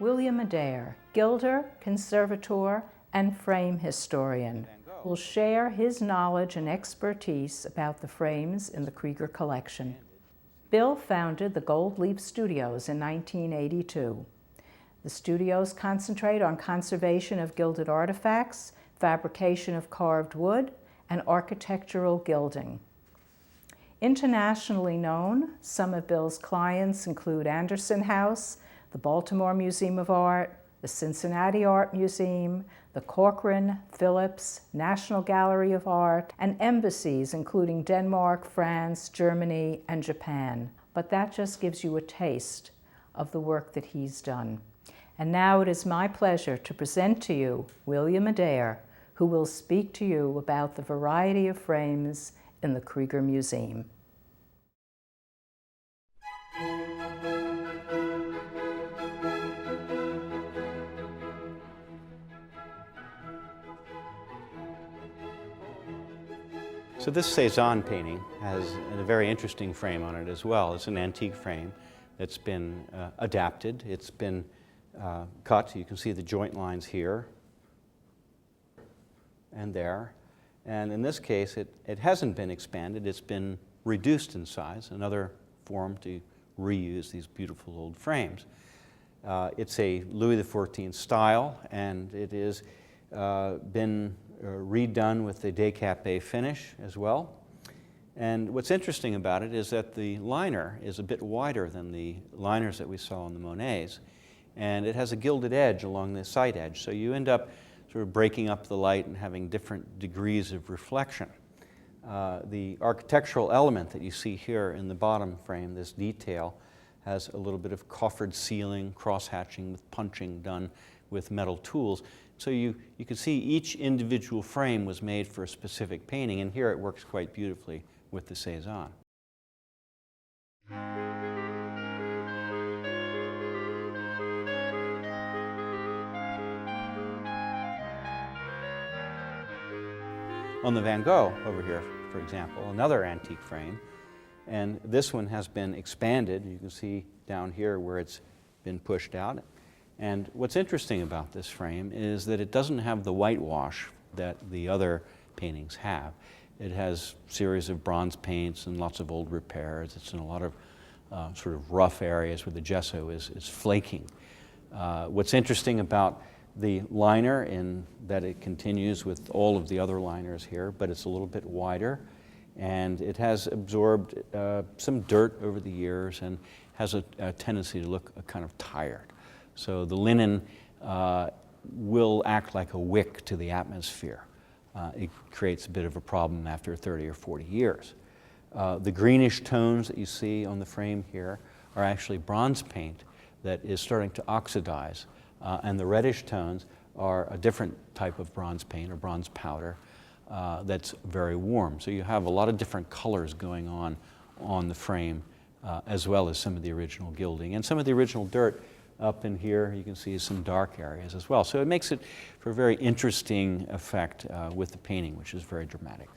William Adair, gilder, conservator, and frame historian, will share his knowledge and expertise about the frames in the Kreeger collection. Bill founded the Gold Leaf Studios in 1982. The studios concentrate on conservation of gilded artifacts, fabrication of carved wood, and architectural gilding. Internationally known, some of Bill's clients include Anderson House, the Baltimore Museum of Art, the Cincinnati Art Museum, the Corcoran, Phillips, National Gallery of Art, and embassies including Denmark, France, Germany, and Japan. But that just gives you a taste of the work that he's done. And now it is my pleasure to present to you William Adair, who will speak to you about the variety of frames in the Kreeger Museum. So this Cézanne painting has a very interesting frame on it as well. It's an antique frame that's been adapted. It's been cut. You can see the joint lines here and there. And in this case, it hasn't been expanded. It's been reduced in size, another form to reuse these beautiful old frames. It's a Louis XIV style, and it has been redone with the décapé finish as well. And what's interesting about it is that the liner is a bit wider than the liners that we saw in the Monets, and it has a gilded edge along the side edge. So you end up sort of breaking up the light and having different degrees of reflection. The architectural element that you see here in the bottom frame, this detail, has a little bit of coffered ceiling, cross-hatching with punching done with metal tools. So you can see each individual frame was made for a specific painting, and here it works quite beautifully with the Cézanne. On the Van Gogh over here, for example, another antique frame, and this one has been expanded. You can see down here where it's been pushed out. And what's interesting about this frame is that it doesn't have the whitewash that the other paintings have. It has a series of bronze paints and lots of old repairs. It's in a lot of sort of rough areas where the gesso is flaking. What's interesting about the liner in that it continues with all of the other liners here, but it's a little bit wider, and it has absorbed some dirt over the years and has a tendency to look kind of tired. So the linen will act like a wick to the atmosphere. It creates a bit of a problem after 30 or 40 years. The greenish tones that you see on the frame here are actually bronze paint that is starting to oxidize, and the reddish tones are a different type of bronze paint or bronze powder that's very warm. So you have a lot of different colors going on the frame, as well as some of the original gilding. And some of the original dirt up in here, you can see some dark areas as well. So it makes it for a very interesting effect with the painting, which is very dramatic.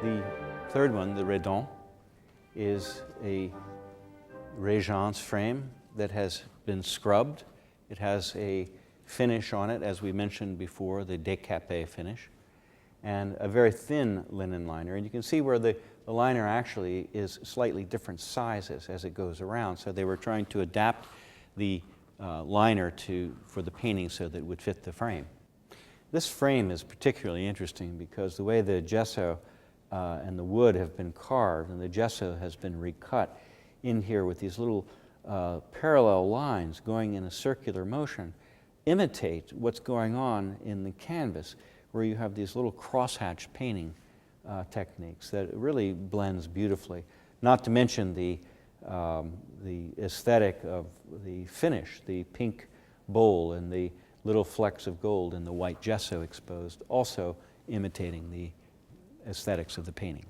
The third one, the Redon, is a Régence frame that has been scrubbed. It has a finish on it, as we mentioned before, the décapé finish, and a very thin linen liner. And you can see where the liner actually is slightly different sizes as it goes around. So they were trying to adapt the liner for the painting so that it would fit the frame. This frame is particularly interesting because the way the gesso and the wood have been carved and the gesso has been recut in here with these little parallel lines going in a circular motion imitate what's going on in the canvas, where you have these little crosshatch painting techniques that really blends beautifully. Not to mention the aesthetic of the finish, the pink bowl and the little flecks of gold in the white gesso exposed, also imitating the aesthetics of the painting.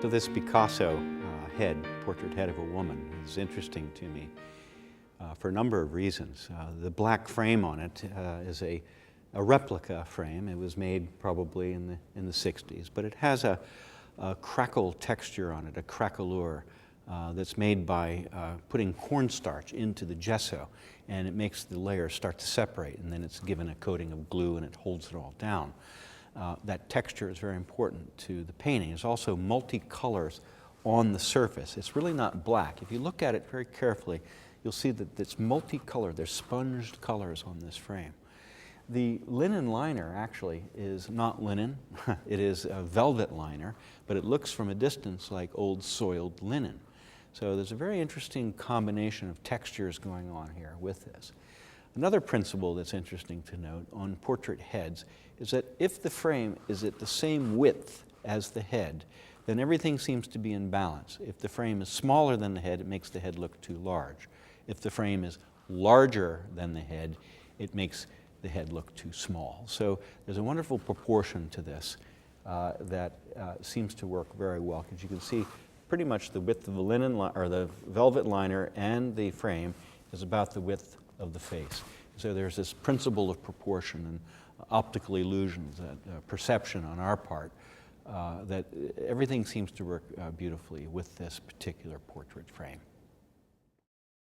So this Picasso portrait head of a woman, is interesting to me for a number of reasons. The black frame on it is a replica frame. It was made probably in the 60s, but it has a crackle texture on it, a craquelure that's made by putting cornstarch into the gesso, and it makes the layers start to separate, and then it's given a coating of glue and it holds it all down. That texture is very important to the painting. There's also multicolors on the surface. It's really not black. If you look at it very carefully, you'll see that it's multicolored. There's sponged colors on this frame. The linen liner actually is not linen. It is a velvet liner, but it looks from a distance like old soiled linen. So there's a very interesting combination of textures going on here with this. Another principle that's interesting to note on portrait heads is that if the frame is at the same width as the head, then everything seems to be in balance. If the frame is smaller than the head, it makes the head look too large. If the frame is larger than the head, it makes the head look too small. So there's a wonderful proportion to this that seems to work very well, because you can see pretty much the width of the linen or the velvet liner and the frame is about the width of the face. So there's this principle of proportion and optical illusions, that perception on our part, that everything seems to work beautifully with this particular portrait frame.